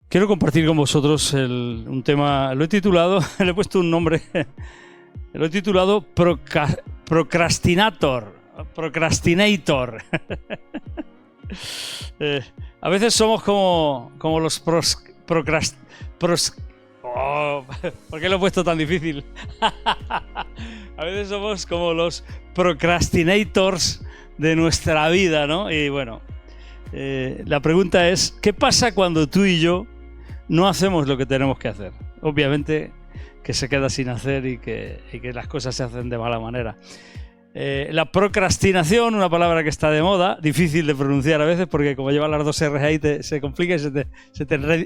Quiero compartir con vosotros un tema, lo he titulado, le he puesto un nombre, lo he titulado Procrastinator. A veces somos como los ¿por qué lo he puesto tan difícil? A veces somos como los procrastinators de nuestra vida, ¿no? Y bueno, la pregunta es, ¿qué pasa cuando tú y yo no hacemos lo que tenemos que hacer? Obviamente que se queda sin hacer y que las cosas se hacen de mala manera. La procrastinación, una palabra que está de moda, difícil de pronunciar a veces porque como lleva las dos R's ahí se complica y se te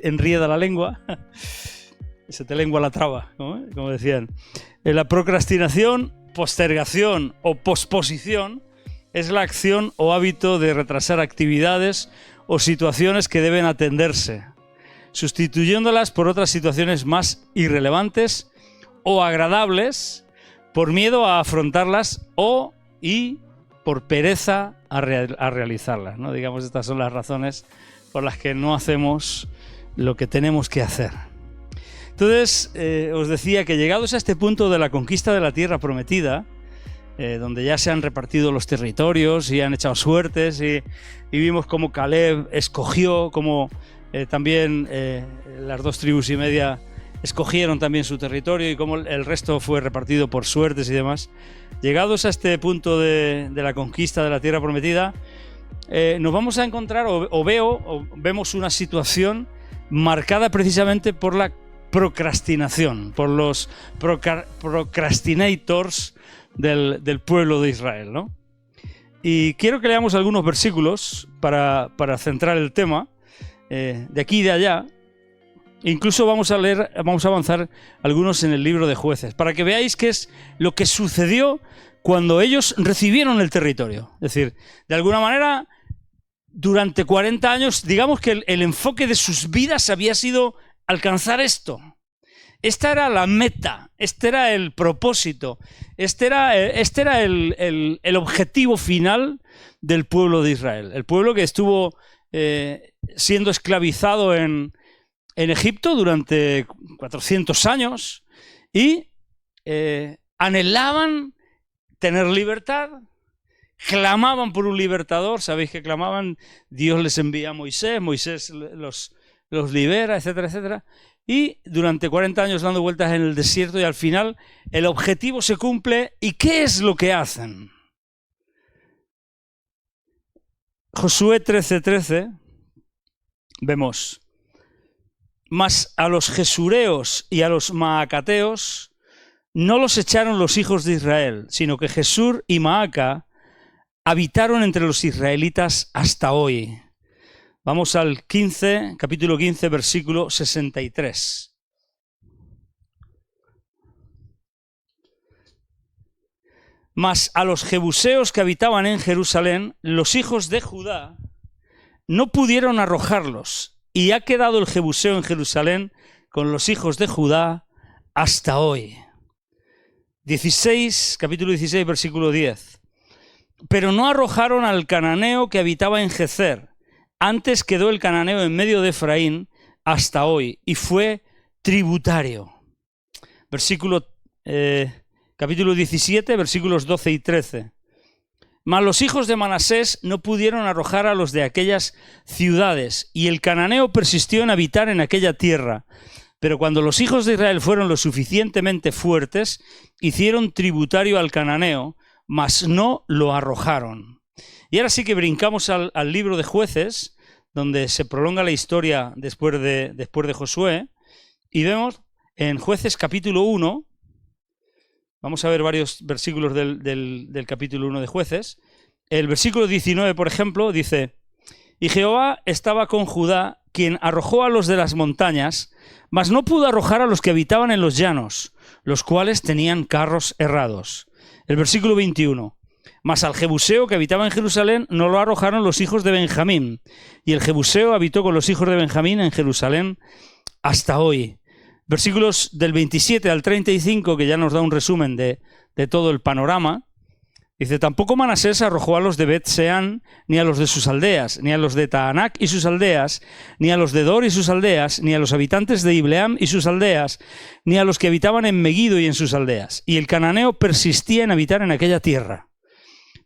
enrieda la lengua, se te lengua la traba, como decían. La procrastinación, postergación o posposición es la acción o hábito de retrasar actividades o situaciones que deben atenderse, sustituyéndolas por otras situaciones más irrelevantes o agradables por miedo a afrontarlas y por pereza a realizarlas, ¿no? Digamos, estas son las razones por las que no hacemos lo que tenemos que hacer. Entonces, os decía que llegados a este punto de la conquista de la tierra prometida, donde ya se han repartido los territorios y han echado suertes y vimos cómo Caleb escogió, cómo también las 2 tribus y media escogieron también su territorio y cómo el resto fue repartido por suertes y demás. Llegados a este punto de la conquista de la tierra prometida, nos vamos a encontrar vemos una situación marcada precisamente por la procrastinación, por los procrastinators del pueblo de Israel, ¿no? Y quiero que leamos algunos versículos para centrar el tema, de aquí y de allá. Incluso vamos a avanzar algunos en el libro de Jueces, para que veáis qué es lo que sucedió cuando ellos recibieron el territorio. Es decir, de alguna manera, durante 40 años, digamos que el enfoque de sus vidas había sido alcanzar esto. Esta era la meta, este era el propósito, este era el objetivo final del pueblo de Israel. El pueblo que estuvo siendo esclavizado en Egipto durante 400 años y anhelaban tener libertad, clamaban por un libertador. Sabéis que clamaban, Dios les envía a Moisés, Moisés los libera, etcétera, etcétera. Y durante 40 años dando vueltas en el desierto, y al final el objetivo se cumple. ¿Y qué es lo que hacen? Josué 13:13 vemos: mas a los jesureos y a los maacateos no los echaron los hijos de Israel, sino que Jesur y Maaca habitaron entre los israelitas hasta hoy. Vamos al capítulo 15, versículo 63. Mas a los jebuseos que habitaban en Jerusalén, los hijos de Judá no pudieron arrojarlos, y ha quedado el jebuseo en Jerusalén con los hijos de Judá hasta hoy. Capítulo 16, versículo 10. Pero no arrojaron al cananeo que habitaba en Gezer. Antes quedó el cananeo en medio de Efraín hasta hoy, y fue tributario. Capítulo 17, versículos 12 y 13. Mas los hijos de Manasés no pudieron arrojar a los de aquellas ciudades, y el cananeo persistió en habitar en aquella tierra. Pero cuando los hijos de Israel fueron lo suficientemente fuertes, hicieron tributario al cananeo, mas no lo arrojaron. Y ahora sí que brincamos al libro de Jueces, donde se prolonga la historia después de Josué, y vemos en Jueces capítulo 1, vamos a ver varios versículos del capítulo 1 de Jueces. El versículo 19, por ejemplo, dice: y Jehová estaba con Judá, quien arrojó a los de las montañas, mas no pudo arrojar a los que habitaban en los llanos, los cuales tenían carros errados. El versículo 21. Mas al jebuseo que habitaba en Jerusalén no lo arrojaron los hijos de Benjamín. Y el jebuseo habitó con los hijos de Benjamín en Jerusalén hasta hoy. Versículos del 27 al 35, que ya nos da un resumen de todo el panorama. Dice, tampoco Manasés arrojó a los de Bet-Seán, ni a los de sus aldeas, ni a los de Taanac y sus aldeas, ni a los de Dor y sus aldeas, ni a los habitantes de Ibleam y sus aldeas, ni a los que habitaban en Megiddo y en sus aldeas. Y el cananeo persistía en habitar en aquella tierra.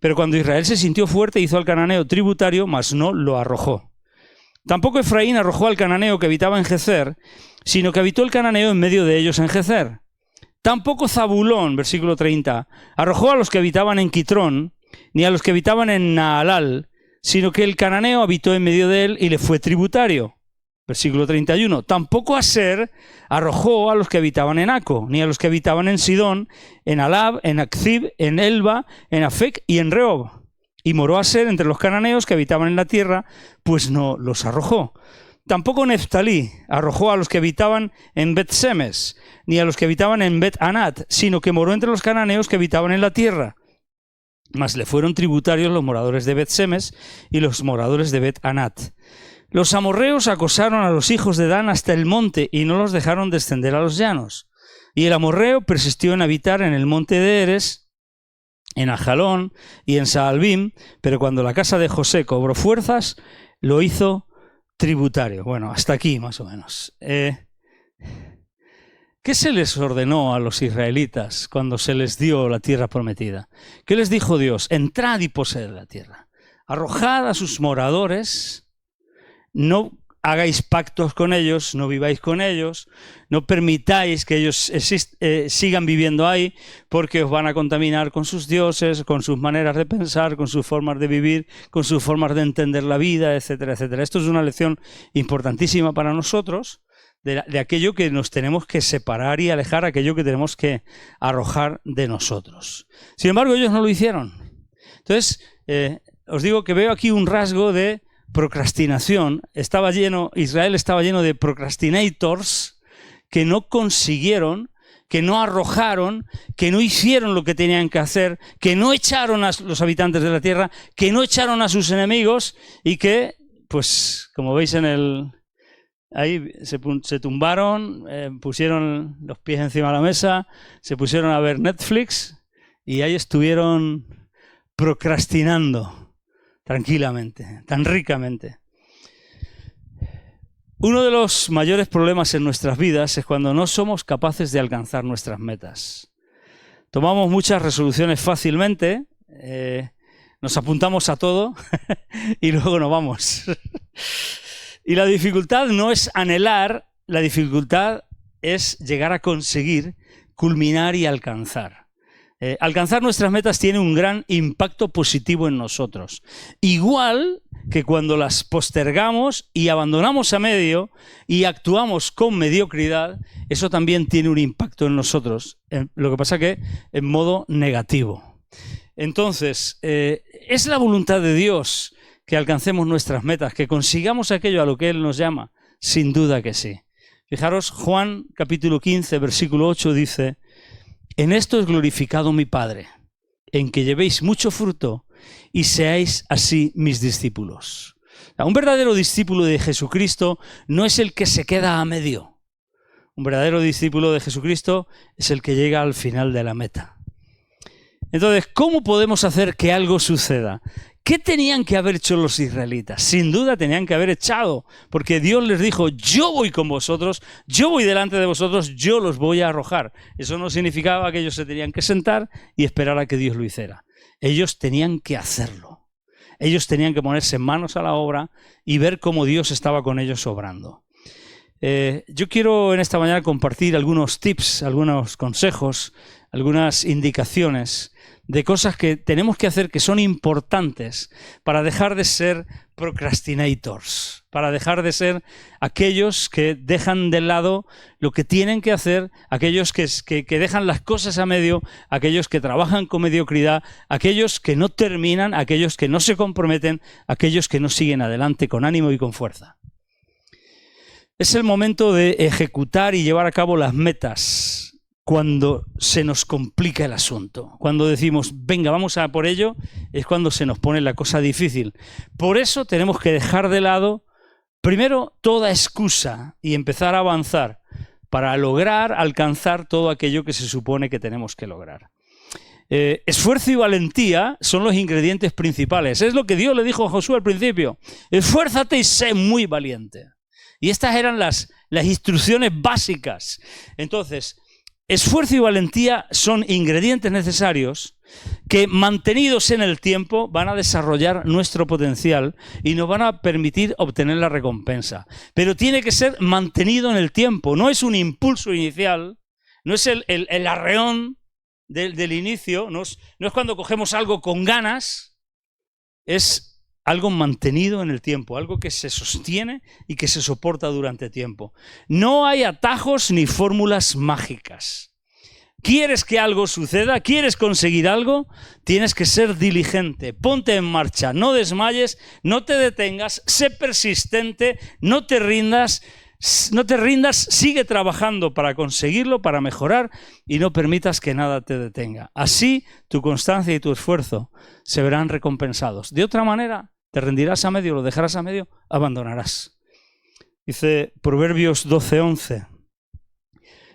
Pero cuando Israel se sintió fuerte, hizo al cananeo tributario, mas no lo arrojó. Tampoco Efraín arrojó al cananeo que habitaba en Gezer, sino que habitó el cananeo en medio de ellos en Gezer. Tampoco Zabulón, versículo 30, arrojó a los que habitaban en Quitrón, ni a los que habitaban en Naalal, sino que el cananeo habitó en medio de él y le fue tributario. Versículo 31. Tampoco Aser arrojó a los que habitaban en Aco, ni a los que habitaban en Sidón, en Alab, en Akzib, en Elba, en Afec y en Rehob. Y moró Aser entre los cananeos que habitaban en la tierra, pues no los arrojó. Tampoco Neftalí arrojó a los que habitaban en Bet-Semes, ni a los que habitaban en Bet-Anat, sino que moró entre los cananeos que habitaban en la tierra. Mas le fueron tributarios los moradores de Bet-Semes y los moradores de Bet-Anat. Los amorreos acosaron a los hijos de Dan hasta el monte y no los dejaron descender a los llanos. Y el amorreo persistió en habitar en el monte de Eres, en Ajalón y en Saalbim, pero cuando la casa de José cobró fuerzas, lo hizo tributario. Bueno, hasta aquí más o menos. ¿Qué se les ordenó a los israelitas cuando se les dio la tierra prometida? ¿Qué les dijo Dios? Entrad y poseed la tierra. Arrojad a sus moradores, no hagáis pactos con ellos, no viváis con ellos, no permitáis que ellos sigan viviendo ahí, porque os van a contaminar con sus dioses, con sus maneras de pensar, con sus formas de vivir, con sus formas de entender la vida, etcétera, etcétera. Esto es una lección importantísima para nosotros, de aquello que nos tenemos que separar y alejar, aquello que tenemos que arrojar de nosotros. Sin embargo, ellos no lo hicieron. Entonces, os digo que veo aquí un rasgo de procrastinación. Israel estaba lleno de procrastinators que no consiguieron, que no arrojaron, que no hicieron lo que tenían que hacer, que no echaron a los habitantes de la tierra, que no echaron a sus enemigos y que, pues, como veis ahí se tumbaron, pusieron los pies encima de la mesa, se pusieron a ver Netflix y ahí estuvieron procrastinando tranquilamente, tan ricamente. Uno de los mayores problemas en nuestras vidas es cuando no somos capaces de alcanzar nuestras metas. Tomamos muchas resoluciones fácilmente, nos apuntamos a todo y luego no vamos. Y la dificultad no es anhelar, la dificultad es llegar a conseguir, culminar y alcanzar. Alcanzar nuestras metas tiene un gran impacto positivo en nosotros. Igual que cuando las postergamos y abandonamos a medio y actuamos con mediocridad, eso también tiene un impacto en nosotros. Lo que pasa que en modo negativo. Entonces, ¿es la voluntad de Dios que alcancemos nuestras metas, que consigamos aquello a lo que Él nos llama? Sin duda que sí. Fijaros, Juan capítulo 15, versículo 8 dice: en esto es glorificado mi Padre, en que llevéis mucho fruto y seáis así mis discípulos. Un verdadero discípulo de Jesucristo no es el que se queda a medio. Un verdadero discípulo de Jesucristo es el que llega al final de la meta. Entonces, ¿cómo podemos hacer que algo suceda? ¿Qué tenían que haber hecho los israelitas? Sin duda tenían que haber echado, porque Dios les dijo: yo voy con vosotros, yo voy delante de vosotros, yo los voy a arrojar. Eso no significaba que ellos se tenían que sentar y esperar a que Dios lo hiciera. Ellos tenían que hacerlo. Ellos tenían que ponerse manos a la obra y ver cómo Dios estaba con ellos obrando. Yo quiero en esta mañana compartir algunos tips, algunos consejos, algunas indicaciones de cosas que tenemos que hacer que son importantes para dejar de ser procrastinators, para dejar de ser aquellos que dejan de lado lo que tienen que hacer, aquellos que dejan las cosas a medio, aquellos que trabajan con mediocridad, aquellos que no terminan, aquellos que no se comprometen, aquellos que no siguen adelante con ánimo y con fuerza. Es el momento de ejecutar y llevar a cabo las metas cuando se nos complica el asunto. Cuando decimos, venga, vamos a por ello, es cuando se nos pone la cosa difícil. Por eso tenemos que dejar de lado, primero, toda excusa y empezar a avanzar para lograr alcanzar todo aquello que se supone que tenemos que lograr. Esfuerzo y valentía son los ingredientes principales. Es lo que Dios le dijo a Josué al principio. Esfuérzate y sé muy valiente. Y estas eran las instrucciones básicas. Entonces, esfuerzo y valentía son ingredientes necesarios que, mantenidos en el tiempo, van a desarrollar nuestro potencial y nos van a permitir obtener la recompensa. Pero tiene que ser mantenido en el tiempo. No es un impulso inicial, no es el arreón del inicio, no es cuando cogemos algo con ganas, es algo mantenido en el tiempo, algo que se sostiene y que se soporta durante tiempo. No hay atajos ni fórmulas mágicas. ¿Quieres que algo suceda? ¿Quieres conseguir algo? Tienes que ser diligente. Ponte en marcha, no desmayes, no te detengas, sé persistente, no te rindas, sigue trabajando para conseguirlo, para mejorar y no permitas que nada te detenga. Así tu constancia y tu esfuerzo se verán recompensados. De otra manera, te rendirás a medio, lo dejarás a medio, abandonarás. Dice Proverbios 12:11.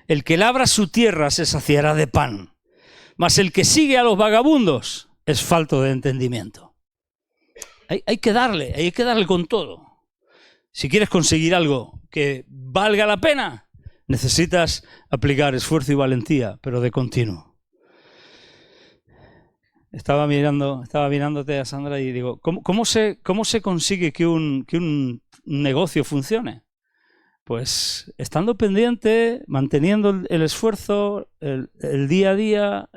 El que labra su tierra se saciará de pan, mas el que sigue a los vagabundos es falto de entendimiento. Hay que darle con todo. Si quieres conseguir algo que valga la pena, necesitas aplicar esfuerzo y valentía, pero de continuo. Estaba mirándote a Sandra y digo, ¿cómo se consigue que un negocio funcione? Pues estando pendiente, manteniendo el esfuerzo, el día a día,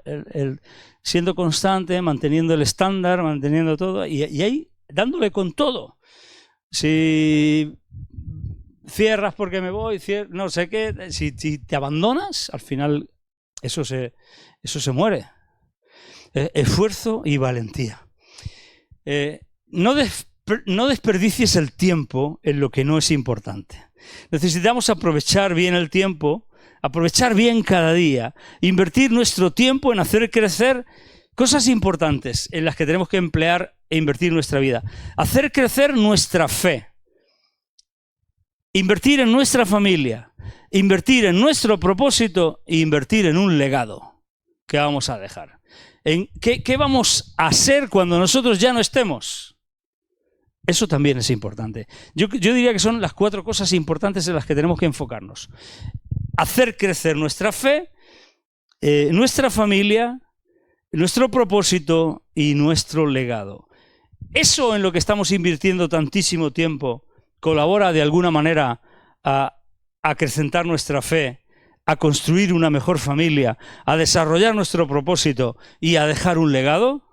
siendo constante, manteniendo el estándar, manteniendo todo, y ahí dándole con todo. Si cierras porque me voy, no sé qué, si te abandonas, al final eso se muere. Esfuerzo y valentía. No desperdicies el tiempo en lo que no es importante. Necesitamos aprovechar bien el tiempo, aprovechar bien cada día, invertir nuestro tiempo en hacer crecer cosas importantes en las que tenemos que emplear e invertir nuestra vida. Hacer crecer nuestra fe, invertir en nuestra familia, invertir en nuestro propósito e invertir en un legado que vamos a dejar. ¿Qué vamos a hacer cuando nosotros ya no estemos? Eso también es importante. Yo diría que son las 4 cosas importantes en las que tenemos que enfocarnos. Hacer crecer nuestra fe, nuestra familia, nuestro propósito y nuestro legado. Eso en lo que estamos invirtiendo tantísimo tiempo colabora de alguna manera a acrecentar nuestra fe, a construir una mejor familia, a desarrollar nuestro propósito y a dejar un legado.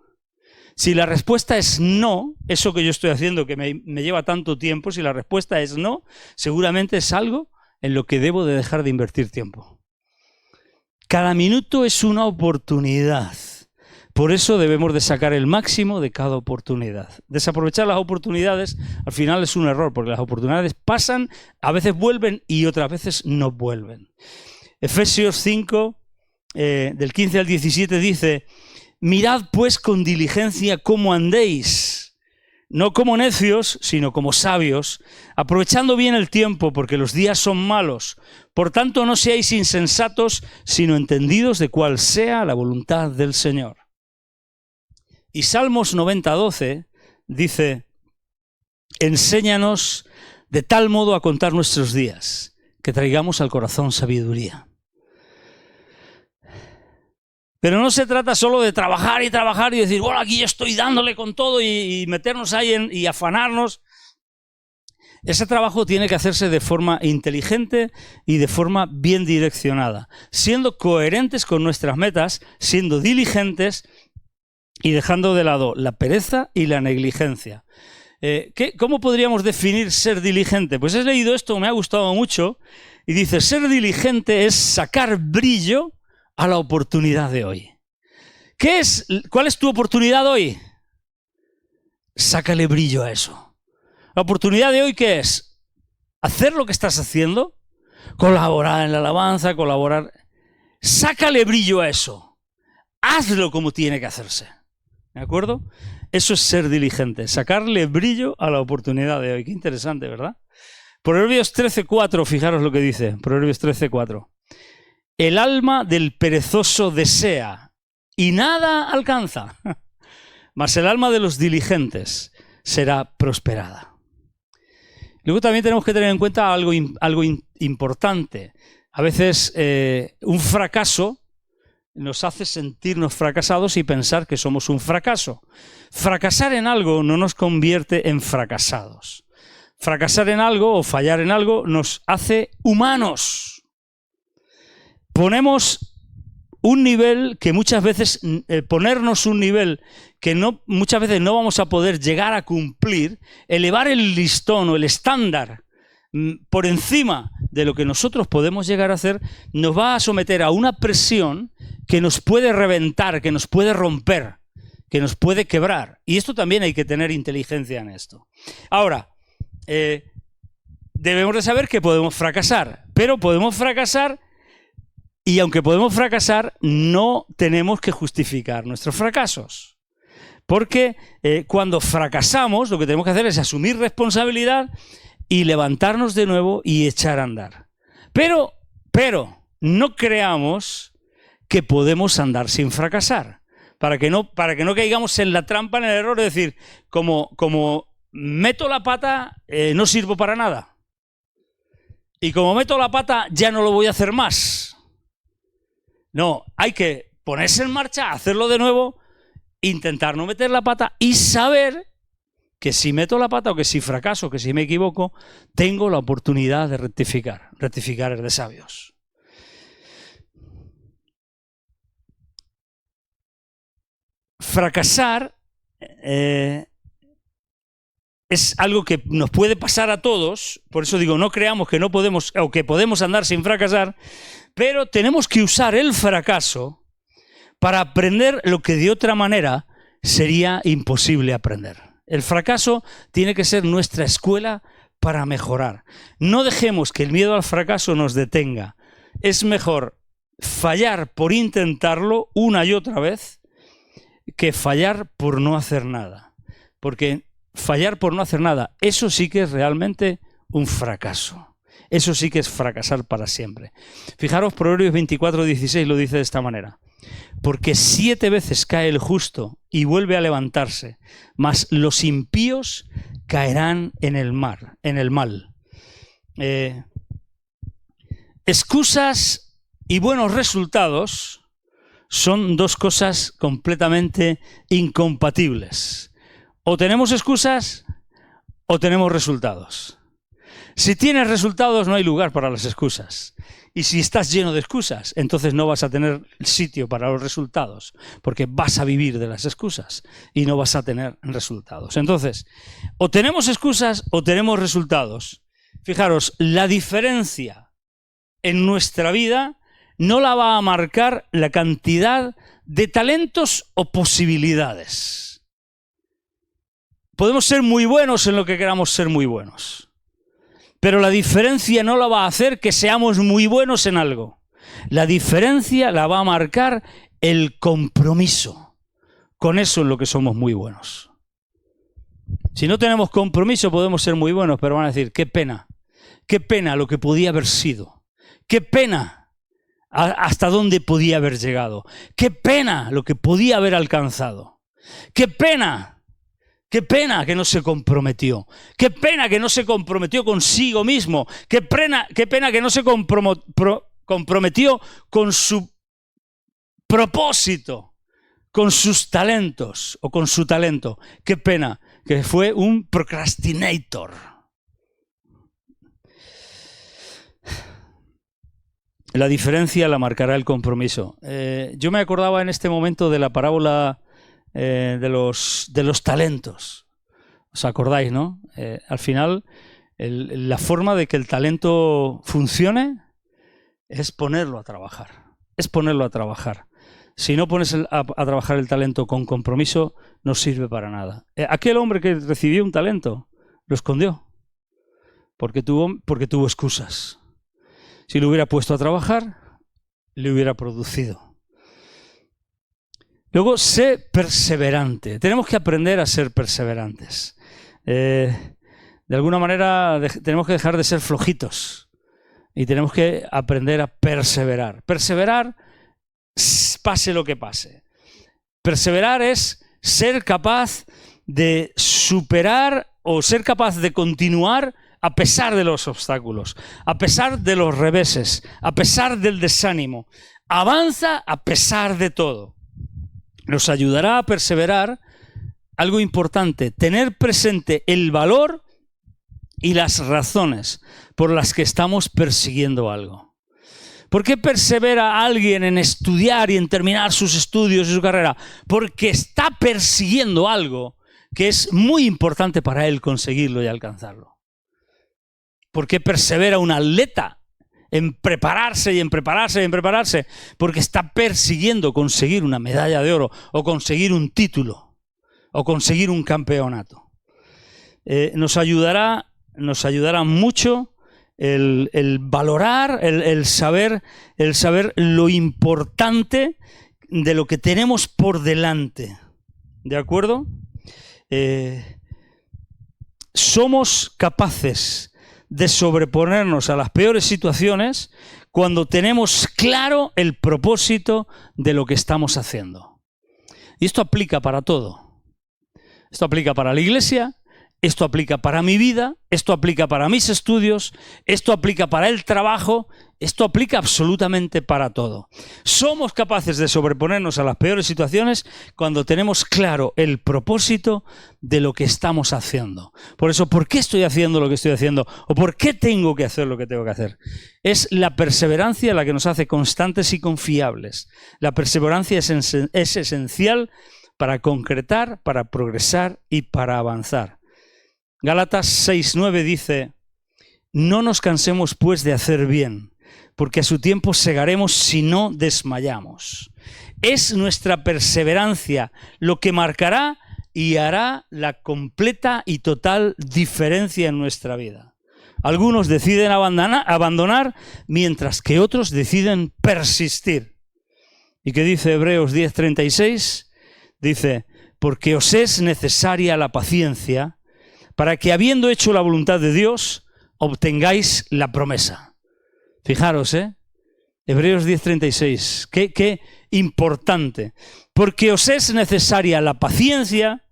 Si la respuesta es no, eso que yo estoy haciendo que me lleva tanto tiempo, si la respuesta es no, seguramente es algo en lo que debo de dejar de invertir tiempo. Cada minuto es una oportunidad. Por eso debemos de sacar el máximo de cada oportunidad. Desaprovechar las oportunidades al final es un error, porque las oportunidades pasan, a veces vuelven y otras veces no vuelven. Efesios 5, del 15 al 17 dice: mirad pues con diligencia cómo andéis, no como necios, sino como sabios, aprovechando bien el tiempo, porque los días son malos. Por tanto, no seáis insensatos, sino entendidos de cuál sea la voluntad del Señor. Y Salmos 90:12 dice: enséñanos de tal modo a contar nuestros días, que traigamos al corazón sabiduría. Pero no se trata solo de trabajar y trabajar y decir, bueno, aquí yo estoy dándole con todo y meternos ahí y afanarnos. Ese trabajo tiene que hacerse de forma inteligente y de forma bien direccionada, siendo coherentes con nuestras metas, siendo diligentes y dejando de lado la pereza y la negligencia. ¿Cómo podríamos definir ser diligente? Pues he leído esto, me ha gustado mucho, y dice, ser diligente es sacar brillo a la oportunidad de hoy. ¿Cuál es tu oportunidad hoy? Sácale brillo a eso. La oportunidad de hoy, ¿qué es? Hacer lo que estás haciendo, colaborar en la alabanza, colaborar. sácale brillo a eso. Hazlo como tiene que hacerse. ¿De acuerdo? Eso es ser diligente, sacarle brillo a la oportunidad de hoy. Qué interesante, ¿verdad? Proverbios 13:4, fijaros lo que dice. Proverbios 13:4. El alma del perezoso desea y nada alcanza, mas el alma de los diligentes será prosperada. Luego también tenemos que tener en cuenta algo importante. A veces un fracaso nos hace sentirnos fracasados y pensar que somos un fracaso. Fracasar en algo no nos convierte en fracasados. Fracasar en algo o fallar en algo nos hace humanos. Ponemos un nivel que muchas veces, ponernos un nivel que muchas veces no vamos a poder llegar a cumplir, elevar el listón o el estándar por encima de lo que nosotros podemos llegar a hacer, nos va a someter a una presión que nos puede reventar, que nos puede romper, que nos puede quebrar. Y esto también hay que tener inteligencia en esto. Ahora, debemos de saber que podemos fracasar, pero podemos fracasar y aunque podemos fracasar, no tenemos que justificar nuestros fracasos. Porque cuando fracasamos, lo que tenemos que hacer es asumir responsabilidad y levantarnos de nuevo y echar a andar. Pero no creamos que podemos andar sin fracasar. Para que no caigamos en la trampa, en el error de decir, como meto la pata, no sirvo para nada. Y como meto la pata, ya no lo voy a hacer más. No, hay que ponerse en marcha, hacerlo de nuevo, intentar no meter la pata y saber que si meto la pata o que si fracaso, que si me equivoco, tengo la oportunidad de rectificar. Rectificar es de sabios. Fracasar es algo que nos puede pasar a todos, por eso digo, no creamos que no podemos o que podemos andar sin fracasar, pero tenemos que usar el fracaso para aprender lo que de otra manera sería imposible aprender. El fracaso tiene que ser nuestra escuela para mejorar. No dejemos que el miedo al fracaso nos detenga. Es mejor fallar por intentarlo una y otra vez que fallar por no hacer nada. Porque fallar por no hacer nada, eso sí que es realmente un fracaso. Eso sí que es fracasar para siempre. Fijaros, Proverbios 24:16 lo dice de esta manera. Porque 7 veces cae el justo y vuelve a levantarse, mas los impíos caerán en el mal. Excusas y buenos resultados son dos cosas completamente incompatibles. O tenemos excusas o tenemos resultados. Si tienes resultados no hay lugar para las excusas. Y si estás lleno de excusas, entonces no vas a tener sitio para los resultados, porque vas a vivir de las excusas y no vas a tener resultados. Entonces, o tenemos excusas o tenemos resultados. Fijaros, la diferencia en nuestra vida no la va a marcar la cantidad de talentos o posibilidades. Podemos ser muy buenos en lo que queramos ser muy buenos. Pero la diferencia no la va a hacer que seamos muy buenos en algo. La diferencia la va a marcar el compromiso. Con eso es lo que somos muy buenos. Si no tenemos compromiso podemos ser muy buenos, pero van a decir, qué pena lo que podía haber sido. Qué pena hasta dónde podía haber llegado. Qué pena lo que podía haber alcanzado. Qué pena que no se comprometió. Qué pena que no se comprometió consigo mismo. Qué pena que no se comprometió con su propósito, con sus talentos o con su talento. Qué pena que fue un procrastinator. La diferencia la marcará el compromiso. Yo me acordaba en este momento de la parábola de los talentos. ¿Os acordáis, no? Al final, la forma de que el talento funcione es ponerlo a trabajar. Es ponerlo a trabajar. Si no pones a trabajar el talento con compromiso, no sirve para nada. Aquel hombre que recibió un talento, lo escondió. Porque tuvo excusas. Si lo hubiera puesto a trabajar, le hubiera producido. Luego, sé perseverante. Tenemos que aprender a ser perseverantes. De alguna manera tenemos que dejar de ser flojitos y tenemos que aprender a perseverar. Perseverar, pase lo que pase. Perseverar es ser capaz de superar o ser capaz de continuar a pesar de los obstáculos, a pesar de los reveses, a pesar del desánimo. Avanza a pesar de todo. Nos ayudará a perseverar algo importante, tener presente el valor y las razones por las que estamos persiguiendo algo. ¿Por qué persevera alguien en estudiar y en terminar sus estudios y su carrera? Porque está persiguiendo algo que es muy importante para él conseguirlo y alcanzarlo. ¿Por qué persevera un atleta en prepararse y en prepararse y en prepararse? Porque está persiguiendo conseguir una medalla de oro o conseguir un título o conseguir un campeonato. Nos ayudará mucho el valorar, el saber lo importante de lo que tenemos por delante. ¿De acuerdo? Somos capaces de sobreponernos a las peores situaciones cuando tenemos claro el propósito de lo que estamos haciendo. Y esto aplica para todo. Esto aplica para la iglesia, esto aplica para mi vida, esto aplica para mis estudios, esto aplica para el trabajo, esto aplica absolutamente para todo. Somos capaces de sobreponernos a las peores situaciones cuando tenemos claro el propósito de lo que estamos haciendo. Por eso, ¿por qué estoy haciendo lo que estoy haciendo? ¿O por qué tengo que hacer lo que tengo que hacer? Es la perseverancia la que nos hace constantes y confiables. La perseverancia es esencial para concretar, para progresar y para avanzar. Gálatas 6:9 dice: no nos cansemos pues de hacer bien, porque a su tiempo segaremos si no desmayamos. Es nuestra perseverancia lo que marcará y hará la completa y total diferencia en nuestra vida. Algunos deciden abandonar, mientras que otros deciden persistir. ¿Y qué dice Hebreos 10:36? Dice: porque os es necesaria la paciencia, para que habiendo hecho la voluntad de Dios, obtengáis la promesa. Fijaros, Hebreos 10:36, qué importante. Porque os es necesaria la paciencia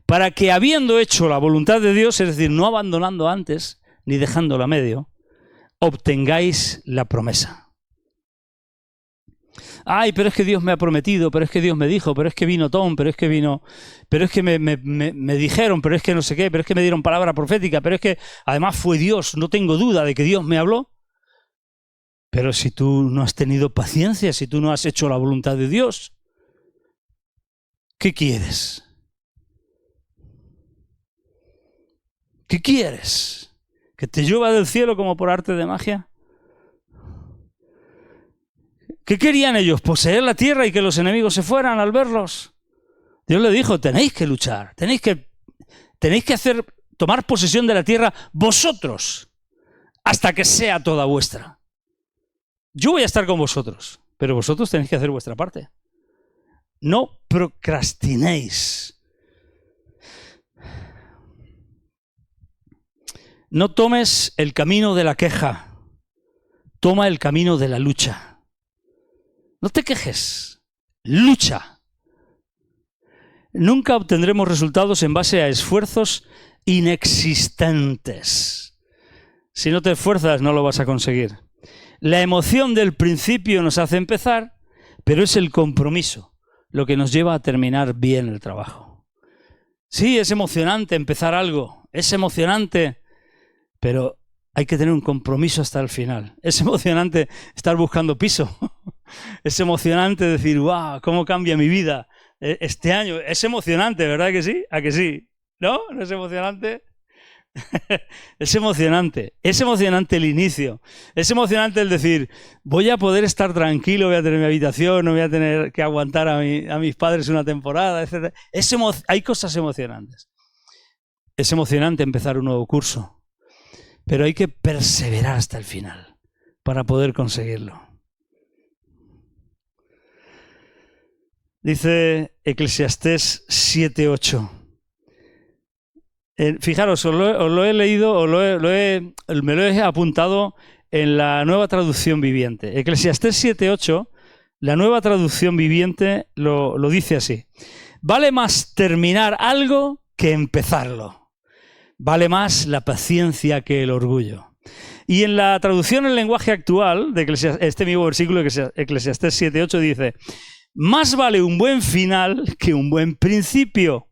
para que habiendo hecho la voluntad de Dios, es decir, no abandonando antes, ni dejándola a medio, obtengáis la promesa. Ay, pero es que Dios me ha prometido, pero es que Dios me dijo, pero es que vino Tom, pero es que me dijeron, pero es que no sé qué, pero es que me dieron palabra profética, pero es que además fue Dios, no tengo duda de que Dios me habló. Pero si tú no has tenido paciencia, si tú no has hecho la voluntad de Dios, ¿qué quieres? ¿Qué quieres? ¿Que te llueva del cielo como por arte de magia? ¿Qué querían ellos? ¿Poseer la tierra y que los enemigos se fueran al verlos? Dios le dijo: tenéis que luchar, tenéis que tomar posesión de la tierra vosotros, hasta que sea toda vuestra. Yo voy a estar con vosotros, pero vosotros tenéis que hacer vuestra parte. No procrastinéis. No tomes el camino de la queja, toma el camino de la lucha. No te quejes, lucha. Nunca obtendremos resultados en base a esfuerzos inexistentes. Si no te esfuerzas, no lo vas a conseguir. La emoción del principio nos hace empezar, pero es el compromiso lo que nos lleva a terminar bien el trabajo. Sí, es emocionante empezar algo, es emocionante, pero hay que tener un compromiso hasta el final. Es emocionante estar buscando piso. Es emocionante decir: ¡guau! ¿Cómo cambia mi vida este año? Es emocionante, ¿verdad que sí? ¿A que sí? ¿No? ¿No es emocionante? Es emocionante. Es emocionante el inicio. Es emocionante el decir: voy a poder estar tranquilo, voy a tener mi habitación, no voy a tener que aguantar a mis padres una temporada, etc. Hay cosas emocionantes. Es emocionante empezar un nuevo curso. Pero hay que perseverar hasta el final para poder conseguirlo. Dice Eclesiastés 7:8. Fijaros, os lo he leído, me lo he apuntado en la Nueva Traducción Viviente. Eclesiastés 7:8, la Nueva Traducción Viviente lo dice así. Vale más terminar algo que empezarlo. Vale más la paciencia que el orgullo. Y en la traducción en lenguaje actual, de este mismo versículo, Eclesiastés 7:8, dice: más vale un buen final que un buen principio.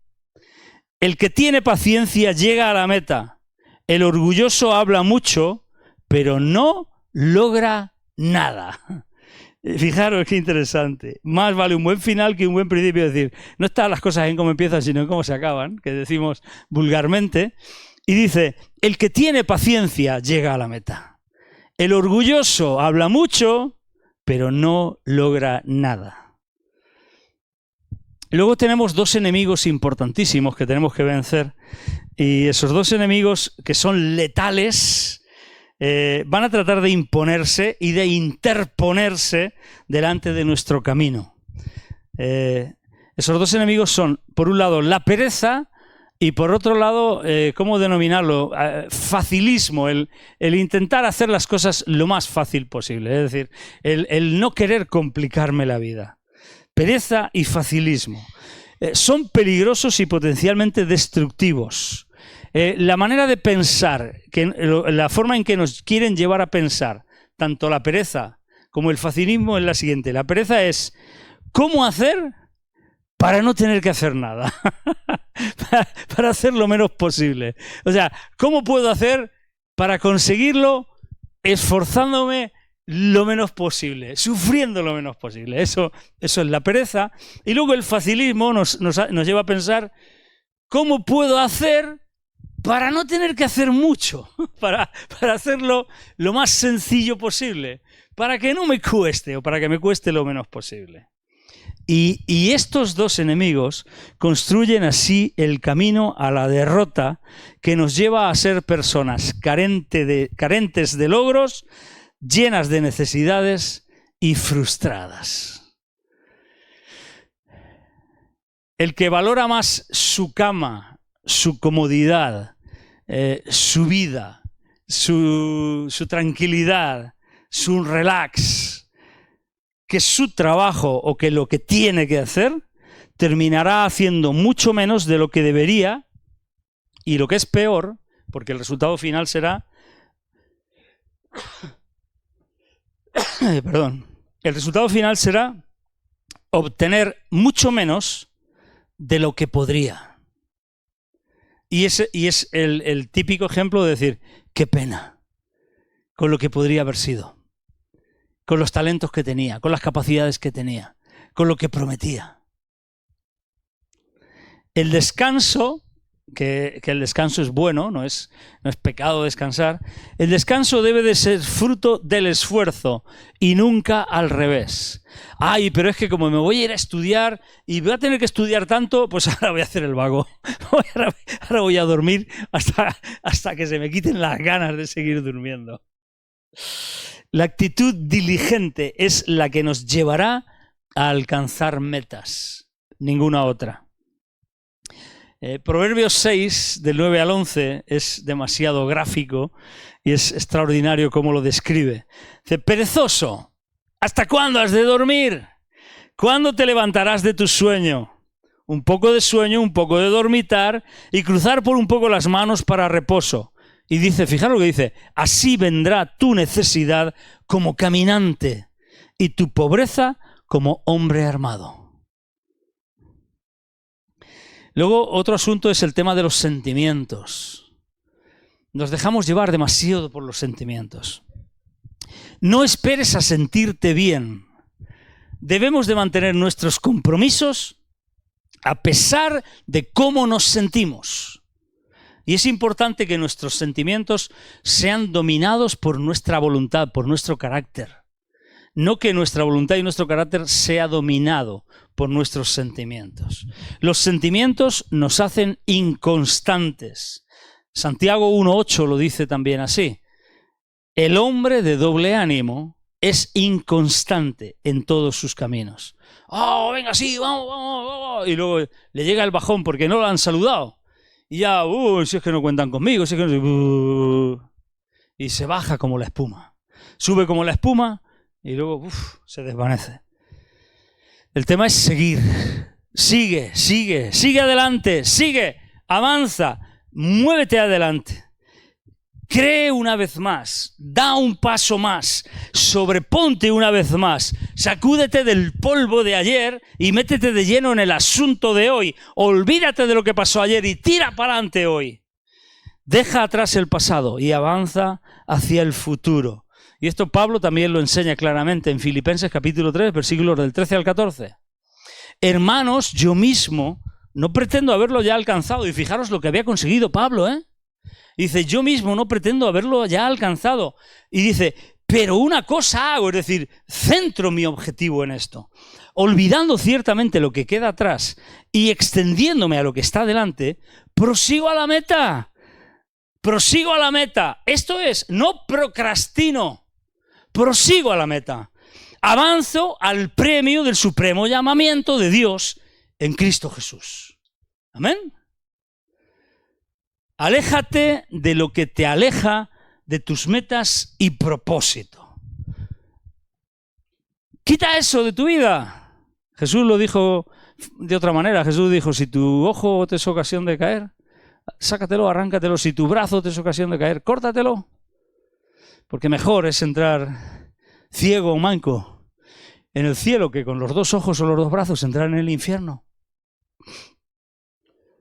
El que tiene paciencia llega a la meta. El orgulloso habla mucho, pero no logra nada. Fijaros qué interesante. Más vale un buen final que un buen principio. Es decir, no están las cosas en cómo empiezan, sino en cómo se acaban, que decimos vulgarmente. Y dice, el que tiene paciencia llega a la meta. El orgulloso habla mucho, pero no logra nada. Luego tenemos dos enemigos importantísimos que tenemos que vencer. Y esos dos enemigos, que son letales, van a tratar de imponerse y de interponerse delante de nuestro camino. Esos dos enemigos son, por un lado, la pereza y por otro lado, ¿cómo denominarlo? Facilismo, el intentar hacer las cosas lo más fácil posible. Es decir, el no querer complicarme la vida. Pereza y facilismo. Son peligrosos y potencialmente destructivos. La manera de pensar, la forma en que nos quieren llevar a pensar, tanto la pereza como el facilismo, es la siguiente. La pereza es ¿cómo hacer para no tener que hacer nada? para hacer lo menos posible. O sea, ¿cómo puedo hacer para conseguirlo esforzándome lo menos posible, sufriendo lo menos posible? Eso es la pereza. Y luego el facilismo nos lleva a pensar ¿cómo puedo hacer para no tener que hacer mucho? Para hacerlo lo más sencillo posible, para que no me cueste o para que me cueste lo menos posible. Y estos dos enemigos construyen así el camino a la derrota que nos lleva a ser personas carentes de logros, llenas de necesidades y frustradas. El que valora más su cama, su comodidad, su vida, su tranquilidad, su relax, que su trabajo o que lo que tiene que hacer, terminará haciendo mucho menos de lo que debería, y lo que es peor, porque el resultado final será el resultado final será obtener mucho menos de lo que podría. Y es el típico ejemplo de decir, qué pena con lo que podría haber sido, con los talentos que tenía, con las capacidades que tenía, con lo que prometía. El descanso, que el descanso es bueno, no es pecado descansar, el descanso debe de ser fruto del esfuerzo y nunca al revés. Ay, pero es que como me voy a ir a estudiar y voy a tener que estudiar tanto, pues ahora voy a hacer el vago. Ahora voy a dormir hasta que se me quiten las ganas de seguir durmiendo. La actitud diligente es la que nos llevará a alcanzar metas, ninguna otra. Proverbios 6, del 9 al 11, es demasiado gráfico y es extraordinario cómo lo describe. Dice, perezoso, ¿hasta cuándo has de dormir? ¿Cuándo te levantarás de tu sueño? Un poco de sueño, un poco de dormitar y cruzar por un poco las manos para reposo. Y dice, fijaros lo que dice, así vendrá tu necesidad como caminante y tu pobreza como hombre armado. Luego, otro asunto es el tema de los sentimientos. Nos dejamos llevar demasiado por los sentimientos. No esperes a sentirte bien. Debemos de mantener nuestros compromisos a pesar de cómo nos sentimos. Y es importante que nuestros sentimientos sean dominados por nuestra voluntad, por nuestro carácter. No que nuestra voluntad y nuestro carácter sea dominado por nuestros sentimientos. Los sentimientos nos hacen inconstantes. Santiago 1:8 lo dice también así. El hombre de doble ánimo es inconstante en todos sus caminos. ¡Oh, venga, sí, vamos, vamos, vamos! Y luego le llega el bajón porque no lo han saludado. Y ya, si es que no cuentan conmigo, si es que no... y se baja como la espuma. Sube como la espuma y luego se desvanece. El tema es seguir. Sigue, sigue, sigue adelante, sigue, avanza, muévete adelante. Cree una vez más, da un paso más, sobreponte una vez más, sacúdete del polvo de ayer y métete de lleno en el asunto de hoy. Olvídate de lo que pasó ayer y tira para adelante hoy. Deja atrás el pasado y avanza hacia el futuro. Y esto Pablo también lo enseña claramente en Filipenses capítulo 3, versículos del 13 al 14. Hermanos, yo mismo no pretendo haberlo ya alcanzado. Y fijaros lo que había conseguido Pablo, ¿eh? Dice, yo mismo no pretendo haberlo ya alcanzado. Y dice, pero una cosa hago, es decir, centro mi objetivo en esto. Olvidando ciertamente lo que queda atrás y extendiéndome a lo que está delante, prosigo a la meta. Prosigo a la meta. Esto es, no procrastino, prosigo a la meta. Avanzo al premio del supremo llamamiento de Dios en Cristo Jesús. Amén. Aléjate de lo que te aleja de tus metas y propósito. Quita eso de tu vida. Jesús lo dijo de otra manera. Jesús dijo, si tu ojo te es ocasión de caer, sácatelo, arráncatelo. Si tu brazo te es ocasión de caer, córtatelo. Porque mejor es entrar ciego o manco en el cielo que con los dos ojos o los dos brazos entrar en el infierno.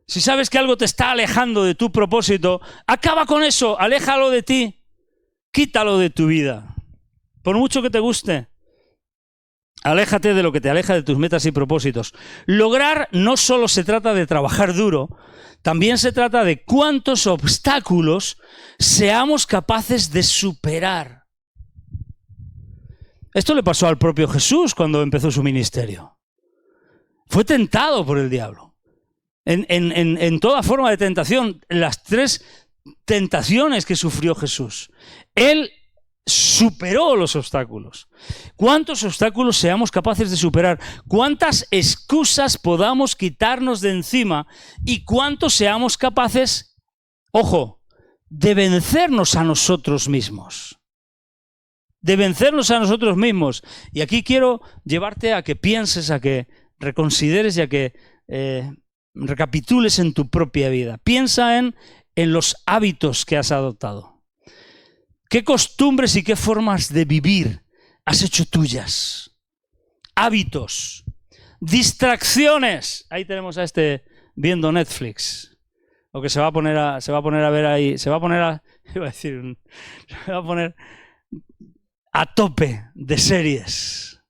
Si sabes que algo te está alejando de tu propósito, acaba con eso, aléjalo de ti, quítalo de tu vida. Por mucho que te guste, aléjate de lo que te aleja de tus metas y propósitos. Lograr no solo se trata de trabajar duro, también se trata de cuántos obstáculos seamos capaces de superar. Esto le pasó al propio Jesús cuando empezó su ministerio. Fue tentado por el diablo. En toda forma de tentación, las 3 tentaciones que sufrió Jesús. Él superó los obstáculos. ¿Cuántos obstáculos seamos capaces de superar? ¿Cuántas excusas podamos quitarnos de encima? ¿Y cuántos seamos capaces, ojo, de vencernos a nosotros mismos? De vencernos a nosotros mismos. Y aquí quiero llevarte a que pienses, a que reconsideres y a que recapitules en tu propia vida. Piensa en los hábitos que has adoptado. ¿Qué costumbres y qué formas de vivir has hecho tuyas? Hábitos, distracciones. Ahí tenemos a este viendo Netflix. O que se va a poner a ver ahí, se va a poner a tope de series.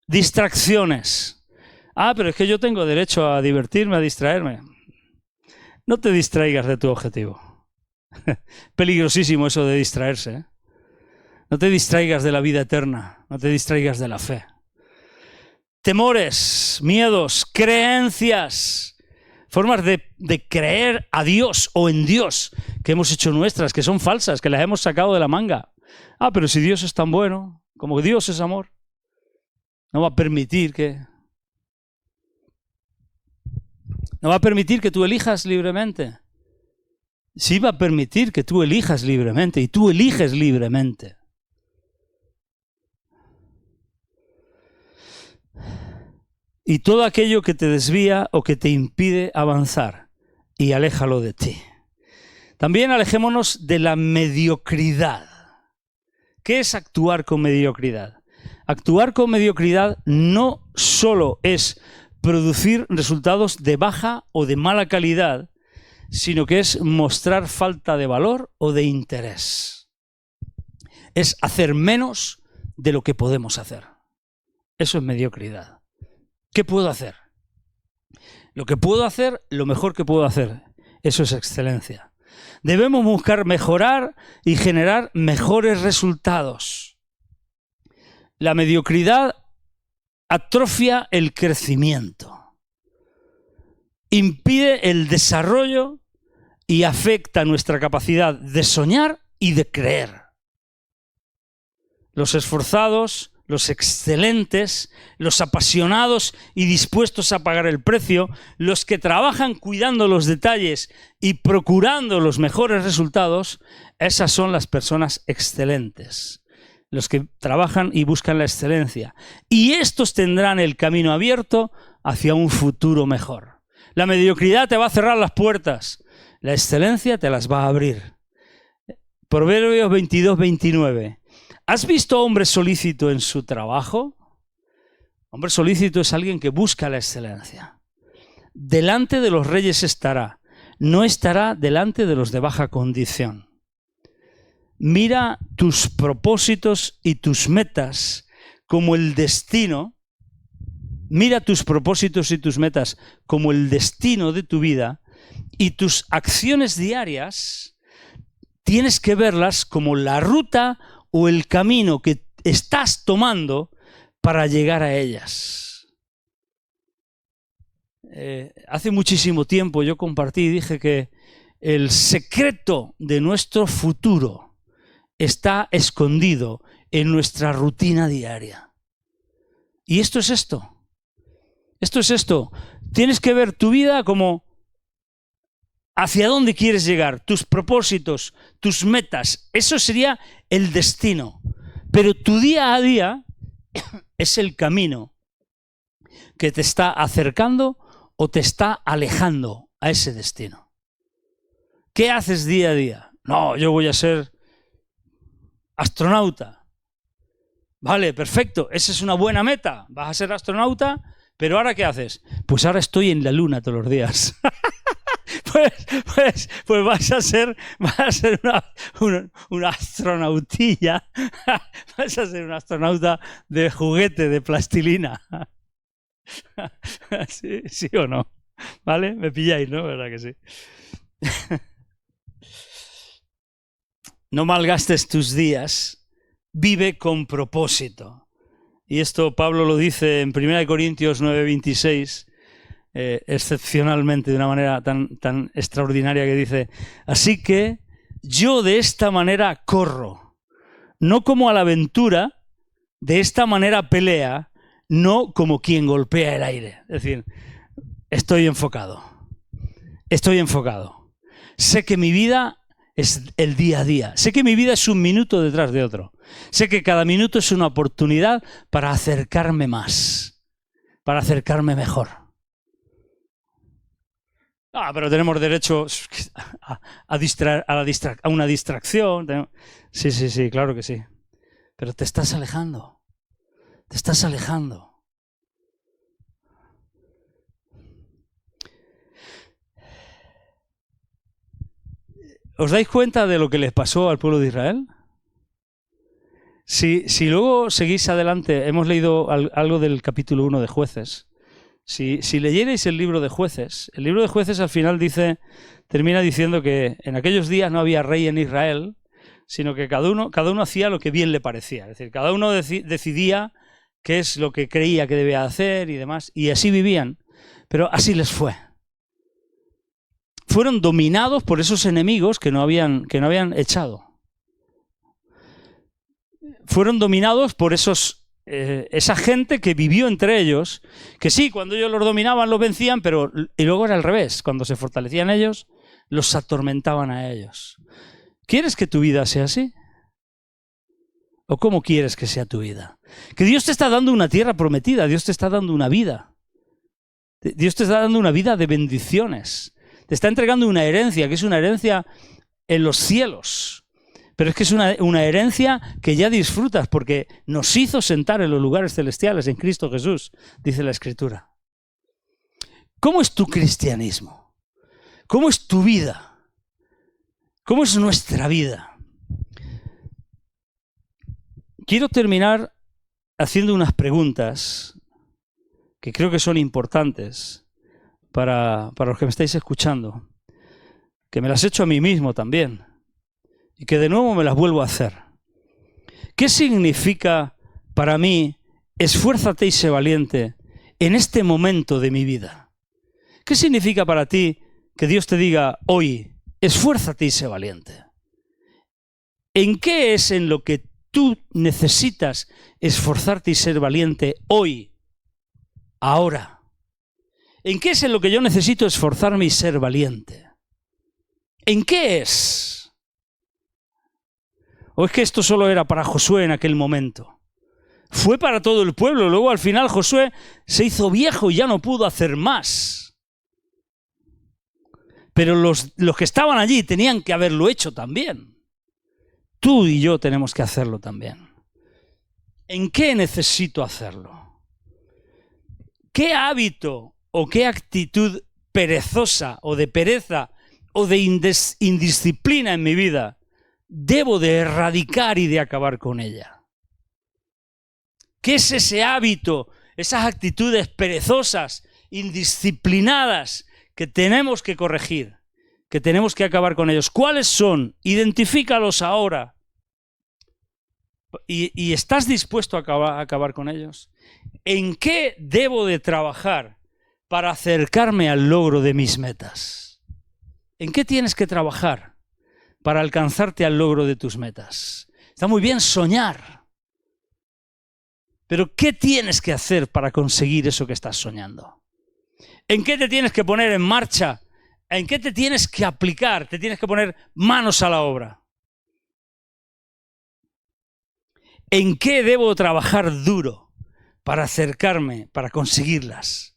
Distracciones. Pero es que yo tengo derecho a divertirme, a distraerme. No te distraigas de tu objetivo. Peligrosísimo eso de distraerse, ¿eh? No te distraigas de la vida eterna, no te distraigas de la fe. Temores, miedos, creencias, formas de creer a Dios o en Dios que hemos hecho nuestras, que son falsas, que las hemos sacado de la manga. Pero si Dios es tan bueno, como Dios es amor, no va a permitir que tú elijas libremente. Sí va a permitir que tú elijas libremente y tú eliges libremente. Y todo aquello que te desvía o que te impide avanzar, y aléjalo de ti. También alejémonos de la mediocridad. ¿Qué es actuar con mediocridad? Actuar con mediocridad no solo es producir resultados de baja o de mala calidad, sino que es mostrar falta de valor o de interés. Es hacer menos de lo que podemos hacer. Eso es mediocridad. ¿Qué puedo hacer? Lo que puedo hacer, lo mejor que puedo hacer. Eso es excelencia. Debemos buscar mejorar y generar mejores resultados. La mediocridad atrofia el crecimiento, impide el desarrollo y afecta nuestra capacidad de soñar y de creer. los esforzados, los excelentes, los apasionados y dispuestos a pagar el precio, los que trabajan cuidando los detalles y procurando los mejores resultados, esas son las personas excelentes, los que trabajan y buscan la excelencia. Y estos tendrán el camino abierto hacia un futuro mejor. La mediocridad te va a cerrar las puertas, la excelencia te las va a abrir. Proverbios 22-29. ¿Has visto hombre solícito en su trabajo? Hombre solícito es alguien que busca la excelencia. Delante de los reyes estará, no estará delante de los de baja condición. Mira tus propósitos y tus metas como el destino. Mira tus propósitos y tus metas como el destino de tu vida, y tus acciones diarias tienes que verlas como la ruta o el camino que estás tomando para llegar a ellas. Hace muchísimo tiempo yo compartí y dije que el secreto de nuestro futuro está escondido en nuestra rutina diaria. Y esto es esto. Esto es esto. Tienes que ver tu vida como hacia dónde quieres llegar, tus propósitos, tus metas. Eso sería el destino. Pero tu día a día es el camino que te está acercando o te está alejando a ese destino. ¿Qué haces día a día? No, yo voy a ser astronauta. Vale, perfecto, esa es una buena meta. Vas a ser astronauta, pero ¿ahora qué haces? Pues ahora estoy en la luna todos los días. Pues vas a ser una astronautilla. Vas a ser un astronauta de juguete, de plastilina. ¿Sí, sí o no? ¿Vale? Me pilláis, ¿no? ¿Verdad que sí? No malgastes tus días, vive con propósito. Y esto Pablo lo dice en 1 Corintios 9:26, excepcionalmente, de una manera tan extraordinaria, que dice: así que yo de esta manera corro, no como a la aventura, de esta manera pelea, no como quien golpea el aire. Es decir, estoy enfocado. Sé que mi vida es el día a día. Sé que mi vida es un minuto detrás de otro. Sé que cada minuto es una oportunidad para acercarme más, para acercarme mejor. Pero tenemos derecho a una distracción. Sí, claro que sí. Pero te estás alejando. Te estás alejando. ¿Os dais cuenta de lo que les pasó al pueblo de Israel? Si luego seguís adelante, hemos leído algo del capítulo 1 de Jueces. Si leyerais el libro de Jueces al final termina diciendo que en aquellos días no había rey en Israel, sino que cada uno hacía lo que bien le parecía. Es decir, cada uno decidía qué es lo que creía que debía hacer y demás, y así vivían. Pero así les fue. Fueron dominados por esos enemigos que no habían echado. Fueron dominados por esa gente que vivió entre ellos, que sí, cuando ellos los dominaban los vencían, y luego era al revés. Cuando se fortalecían ellos, los atormentaban a ellos. ¿Quieres que tu vida sea así? ¿O cómo quieres que sea tu vida? Que Dios te está dando una tierra prometida, Dios te está dando una vida. Dios te está dando una vida de bendiciones. Te está entregando una herencia, que es una herencia en los cielos. Pero es que es una herencia que ya disfrutas, porque nos hizo sentar en los lugares celestiales en Cristo Jesús, dice la Escritura. ¿Cómo es tu cristianismo? ¿Cómo es tu vida? ¿Cómo es nuestra vida? Quiero terminar haciendo unas preguntas que creo que son importantes para los que me estáis escuchando, que me las he hecho a mí mismo también, y que de nuevo me las vuelvo a hacer. ¿Qué significa para mí esfuérzate y sé valiente en este momento de mi vida? ¿Qué significa para ti que Dios te diga hoy, esfuérzate y sé valiente? ¿En qué es en lo que tú necesitas esforzarte y ser valiente hoy, ahora? ¿En qué es en lo que yo necesito esforzarme y ser valiente? ¿En qué es? ¿O es que esto solo era para Josué en aquel momento? Fue para todo el pueblo. Luego al final Josué se hizo viejo y ya no pudo hacer más. Pero los que estaban allí tenían que haberlo hecho también. Tú y yo tenemos que hacerlo también. ¿En qué necesito hacerlo? ¿Qué hábito o qué actitud perezosa o de pereza o de indisciplina en mi vida debo de erradicar y de acabar con ella? ¿Qué es ese hábito, esas actitudes perezosas, indisciplinadas que tenemos que corregir, que tenemos que acabar con ellos? ¿Cuáles son? Identifícalos ahora. ¿Y estás dispuesto a acabar con ellos? ¿En qué debo de trabajar para acercarme al logro de mis metas? ¿En qué tienes que trabajar para alcanzarte al logro de tus metas? Está muy bien soñar, pero ¿qué tienes que hacer para conseguir eso que estás soñando? ¿En qué te tienes que poner en marcha? ¿En qué te tienes que aplicar? Te tienes que poner manos a la obra. ¿En qué debo trabajar duro para acercarme, para conseguirlas?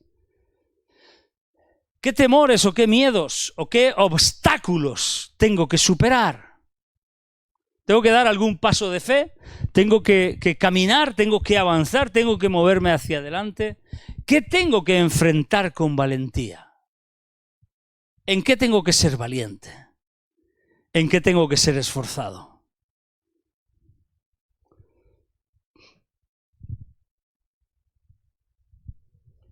¿Qué temores o qué miedos o qué obstáculos tengo que superar? ¿Tengo que dar algún paso de fe? ¿Tengo que caminar? ¿Tengo que avanzar? ¿Tengo que moverme hacia adelante? ¿Qué tengo que enfrentar con valentía? ¿En qué tengo que ser valiente? ¿En qué tengo que ser esforzado?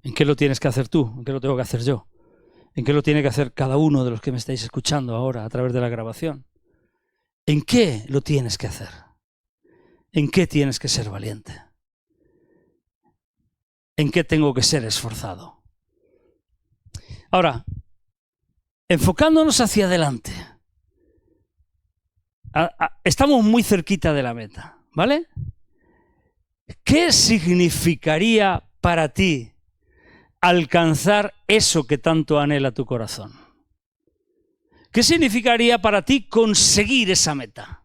¿En qué lo tienes que hacer tú? ¿En qué lo tengo que hacer yo? ¿En qué lo tiene que hacer cada uno de los que me estáis escuchando ahora a través de la grabación? ¿En qué lo tienes que hacer? ¿En qué tienes que ser valiente? ¿En qué tengo que ser esforzado? Ahora, enfocándonos hacia adelante, estamos muy cerquita de la meta, ¿vale? ¿Qué significaría para ti alcanzar eso que tanto anhela tu corazón? ¿Qué significaría para ti conseguir esa meta?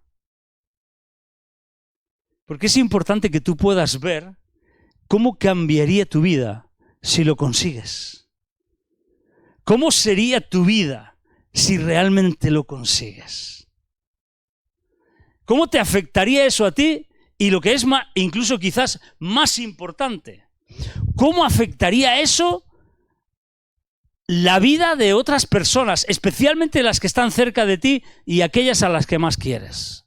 Porque es importante que tú puedas ver cómo cambiaría tu vida si lo consigues. ¿Cómo sería tu vida si realmente lo consigues? ¿Cómo te afectaría eso a ti? Y lo que es incluso quizás más importante, ¿cómo afectaría eso la vida de otras personas, especialmente las que están cerca de ti y aquellas a las que más quieres?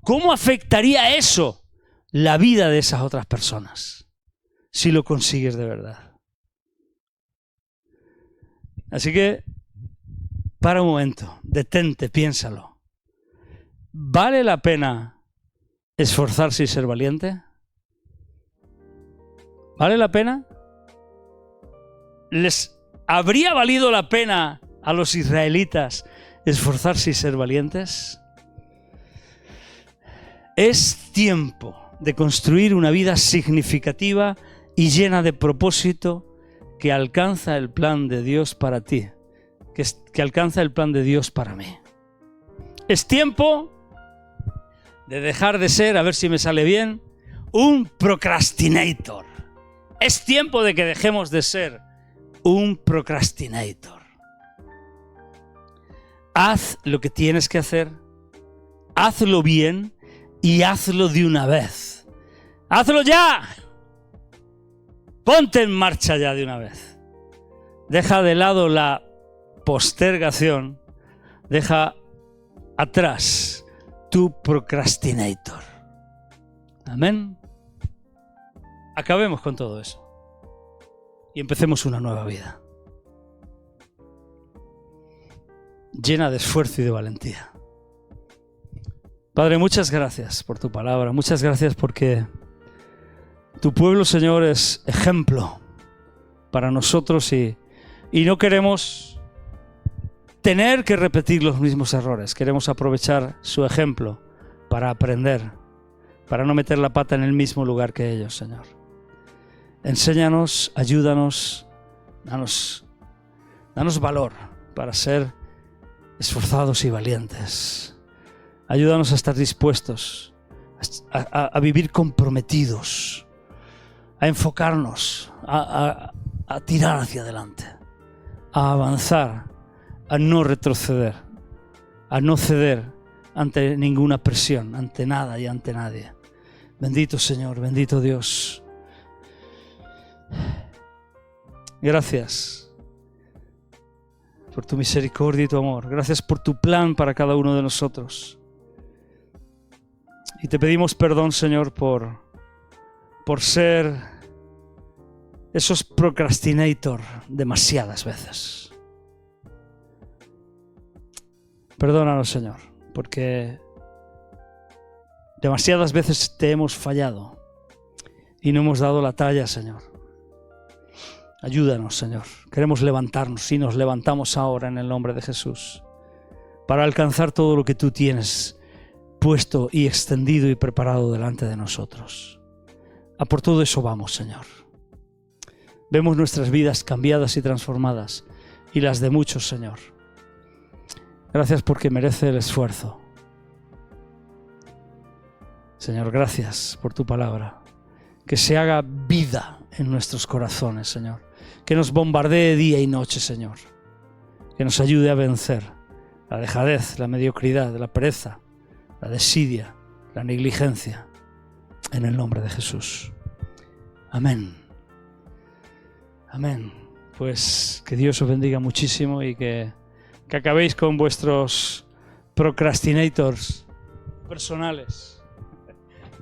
¿Cómo afectaría eso la vida de esas otras personas si lo consigues de verdad? Así que, para un momento, detente, piénsalo. ¿Vale la pena esforzarse y ser valiente? ¿Vale la pena? ¿Les habría valido la pena a los israelitas esforzarse y ser valientes? Es tiempo de construir una vida significativa y llena de propósito que alcanza el plan de Dios para ti, que alcanza el plan de Dios para mí. Es tiempo de dejar de ser, a ver si me sale bien, un procrastinator. Es tiempo de que dejemos de ser un procrastinator. Haz lo que tienes que hacer, hazlo bien y hazlo de una vez. ¡Hazlo ya! Ponte en marcha ya de una vez. Deja de lado la postergación, deja atrás tu procrastinator. Amén. Acabemos con todo eso y empecemos una nueva vida llena de esfuerzo y de valentía. Padre, muchas gracias por tu palabra, muchas gracias porque tu pueblo, Señor, es ejemplo para nosotros y no queremos tener que repetir los mismos errores, queremos aprovechar su ejemplo para aprender, para no meter la pata en el mismo lugar que ellos, Señor. Enséñanos, ayúdanos, danos valor para ser esforzados y valientes. Ayúdanos a estar dispuestos a vivir comprometidos, a enfocarnos, a tirar hacia adelante, a avanzar, a no retroceder, a no ceder ante ninguna presión, ante nada y ante nadie. Bendito Señor, bendito Dios. Gracias por tu misericordia y tu amor. Gracias por tu plan para cada uno de nosotros. Y te pedimos perdón, Señor, por ser esos procrastinator demasiadas veces. Perdónanos, Señor, porque demasiadas veces te hemos fallado y no hemos dado la talla, Señor. Ayúdanos, Señor. Queremos levantarnos y nos levantamos ahora en el nombre de Jesús para alcanzar todo lo que tú tienes puesto y extendido y preparado delante de nosotros. A por todo eso vamos, Señor. Vemos nuestras vidas cambiadas y transformadas y las de muchos, Señor. Gracias porque merece el esfuerzo. Señor, gracias por tu palabra. Que se haga vida en nuestros corazones, Señor. Que nos bombardee día y noche, Señor. Que nos ayude a vencer la dejadez, la mediocridad, la pereza, la desidia, la negligencia. En el nombre de Jesús. Amén. Amén. Pues que Dios os bendiga muchísimo y que acabéis con vuestros procrastinators personales,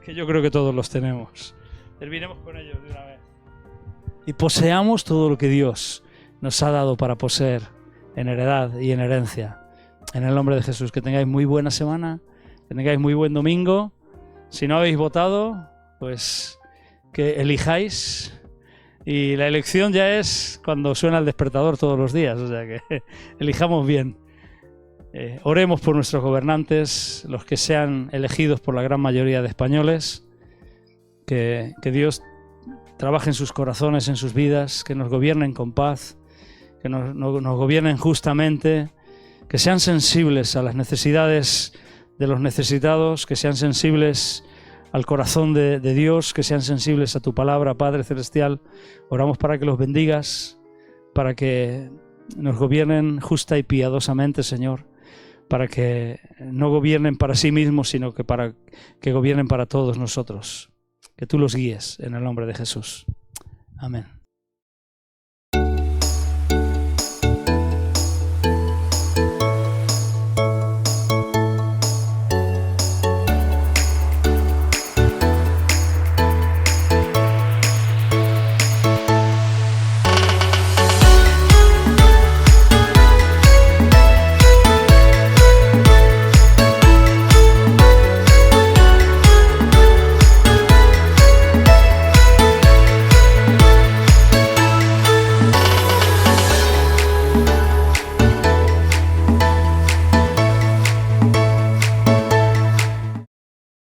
que yo creo que todos los tenemos. Terminemos con ellos de una vez. Y poseamos todo lo que Dios nos ha dado para poseer en heredad y en herencia. En el nombre de Jesús. Que tengáis muy buena semana, que tengáis muy buen domingo. Si no habéis votado, pues que elijáis. Y la elección ya es cuando suena el despertador todos los días, o sea que elijamos bien. Oremos por nuestros gobernantes, los que sean elegidos por la gran mayoría de españoles, que Dios trabaje en sus corazones, en sus vidas, que nos gobiernen con paz, que nos gobiernen justamente, que sean sensibles a las necesidades de los necesitados, que sean sensibles al corazón de Dios, que sean sensibles a tu palabra, Padre Celestial. Oramos para que los bendigas, para que nos gobiernen justa y piadosamente, Señor, para que no gobiernen para sí mismos, sino que para que gobiernen para todos nosotros. Que tú los guíes en el nombre de Jesús. Amén.